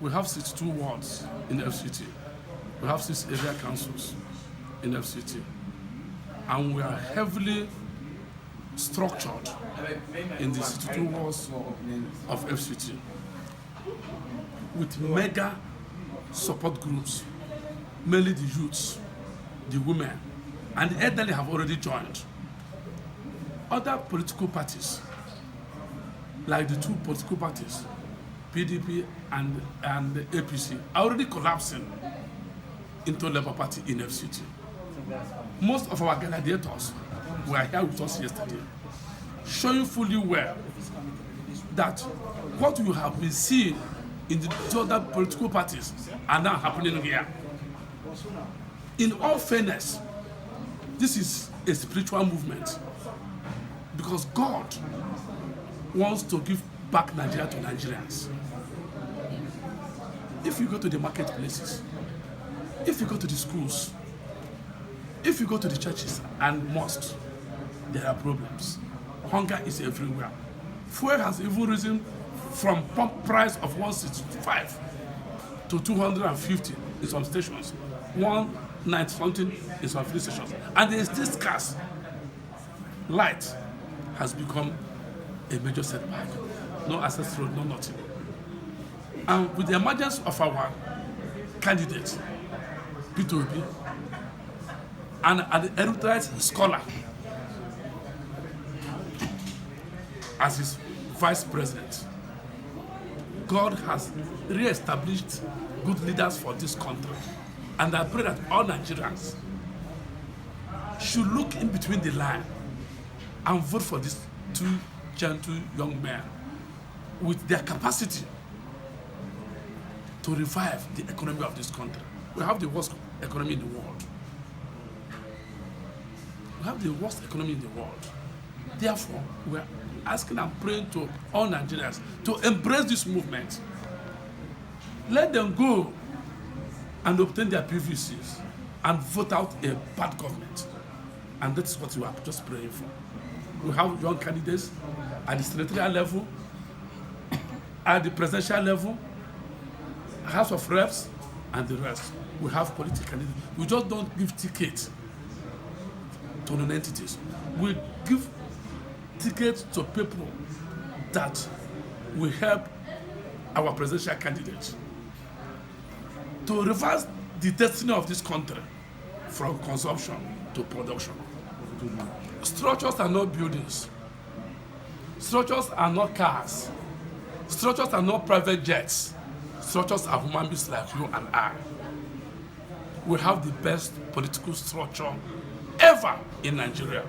We have 62 wards in FCT. We have 6 area councils in FCT. And we are heavily structured in the 62 wards of FCT with mega support groups, mainly the youths, the women, and the elderly have already joined. Other political parties, like the 2 political parties, PDP and the APC, are already collapsing into Labour Party in FCT. Most of our gladiators were here with us yesterday, showing fully well that what you have been seeing in the 2 other political parties are now happening here. In all fairness, this is a spiritual movement because God wants to give back Nigeria to Nigerians. If you go to the marketplaces, if you go to the schools, if you go to the churches and mosques, there are problems. Hunger is everywhere. Fuel has even risen from pump price of 165 to 250 in some stations, 190 something in some filling stations, and there is still scarce. Light has become a major setback. No access road, no nothing. And with the emergence of our candidate, P2B, and an erudite scholar as his vice president, God has re-established good leaders for this country. And I pray that all Nigerians should look in between the line and vote for these 2 gentle young men with their capacity to revive the economy of this country. We have the worst economy in the world. We have the worst economy in the world. Therefore, we are asking and praying to all Nigerians to embrace this movement. Let them go and obtain their PVCs and vote out a bad government. And that's what we are just praying for. We have young candidates at the senatorial level, at the presidential level, House of Reps, and the rest. We have political candidates. We just don't give tickets to non-entities. We give tickets to people that will help our presidential candidates to reverse the destiny of this country from consumption to production. Structures are not buildings. Structures are not cars. Structures are not private jets. Structures are human beings like you and I. We have the best political structure ever in Nigeria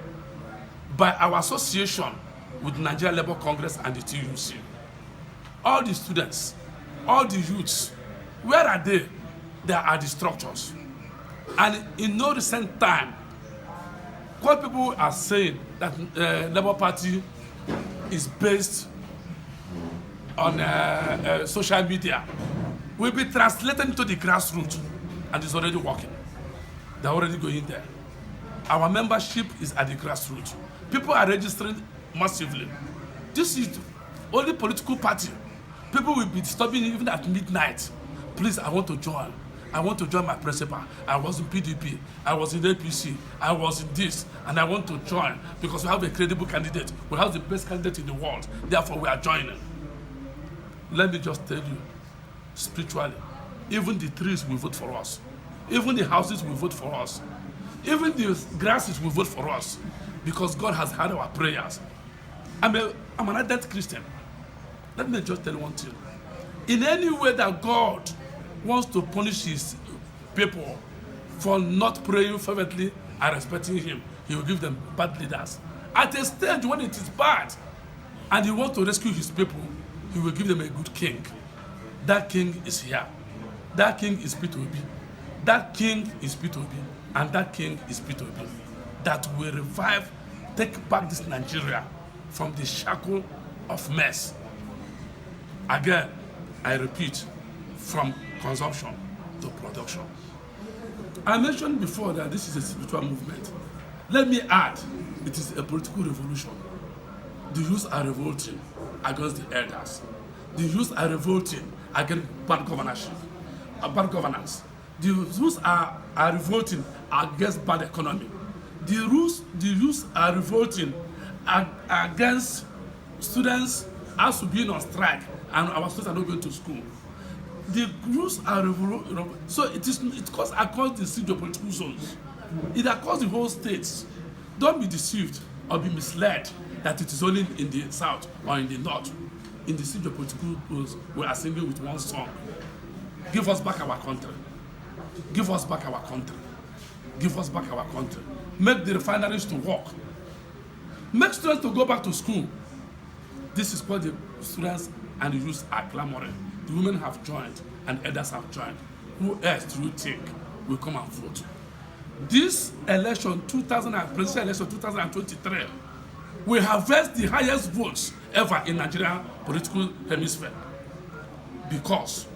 by our association with Nigeria Labour Congress and the TUC. All the students, all the youths, where are they? There are the structures. And in no recent time, what people are saying that Labour Party is based on social media will be translated into the grassroots, and it's already working. They're already going there. Our membership is at the grassroots. People are registering massively. This is the only political party. People will be disturbing even at midnight. Please, I want to join. I want to join my principal. I was in PDP. I was in APC. I was in this. And I want to join because we have a credible candidate. We have the best candidate in the world. Therefore, we are joining. Let me just tell you, spiritually, even the trees will vote for us. Even the houses will vote for us. Even the grasses will vote for us because God has heard our prayers. I'm an ardent Christian. Let me just tell you one thing. In any way that God wants to punish his people for not praying fervently and respecting him, he will give them bad leaders. At a stage when it is bad and he wants to rescue his people, he will give them a good king. That king is here. That king is P2B. That king is P2B. And that king is P2B. That will revive, take back this Nigeria from the shackle of mess. Again, I repeat, from consumption to production. I mentioned before that this is a spiritual movement. Let me add, it is a political revolution. The youth are revolting against the elders. The youth are revolting against bad governance. The youth are revolting against bad economy. The youth are revolting against students as to being on strike and our students are not going to school. The youth are revolting, so it goes across the geopolitical zones. It across the whole states. Don't be deceived or be misled that it is only in the south or in the north. In the geopolitical zones, we are singing with one song. Give us back our country. Give us back our country. Give us back our country. Make the refineries to work. Make students to go back to school. This is what the students and the youth are clamoring. The women have joined and others have joined. Who else do you think will come and vote? This election, presidential election 2023, will harvest the highest votes ever in Nigerian political hemisphere because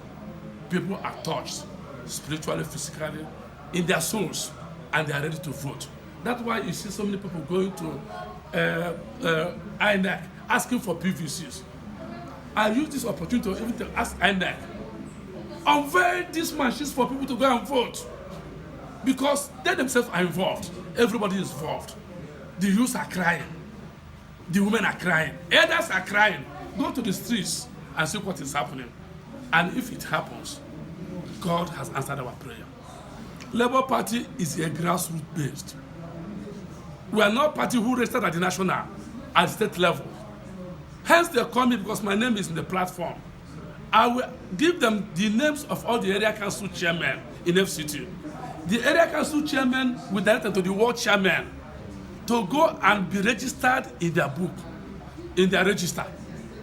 people are touched spiritually, physically, in their souls, and they are ready to vote. That's why you see so many people going to INEC asking for PVCs. I use this opportunity to even ask INEC, unveil these machines for people to go and vote, because they themselves are involved. Everybody is involved. The youth are crying. The women are crying. Elders are crying. Go to the streets and see what is happening. And if it happens, God has answered our prayer. Labour Party is a grassroots based. We are not a party who registered at the national, at state level. Hence they call me because my name is in the platform. I will give them the names of all the area council chairmen in FCT. The area council chairman will direct them to the ward chairman to go and be registered in their book, in their register.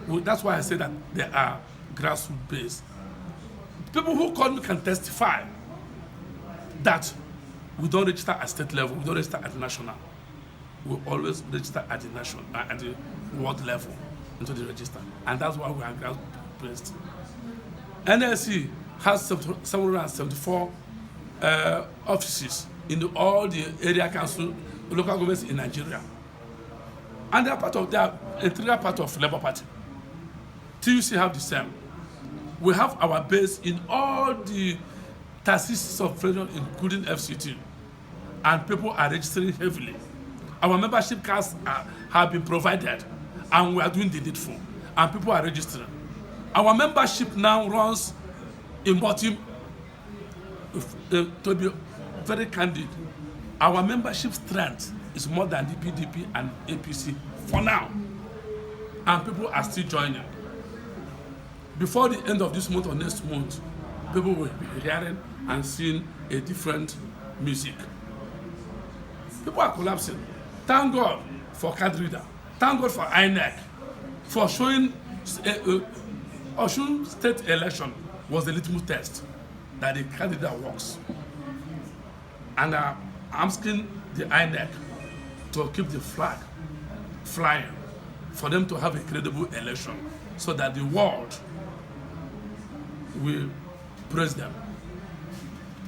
Well, that's why I say that they are grassroots based. People who call me can testify that we don't register at state level, we don't register at national. We always register at the national, at the world level into the register, and that's why we are grassroots based. NLC has 774 offices in all the area council, local governments in Nigeria, and they are integral part of Labour Party. TUC have the same. We have our base in all the taxes of federal, including FCT, and people are registering heavily. Our membership cards have been provided, and we are doing the needful, and people are registering. Our membership now runs in bottom. To be very candid, our membership strength is more than the PDP and APC for now, and people are still joining. Before the end of this month or next month, people will be hearing and seeing a different music. People are collapsing. Thank God for card reader. Thank God for INEC for showing Osun state election was the litmus test that the card reader works. And I'm asking the INEC to keep the flag flying for them to have a credible election so that the world will praise them.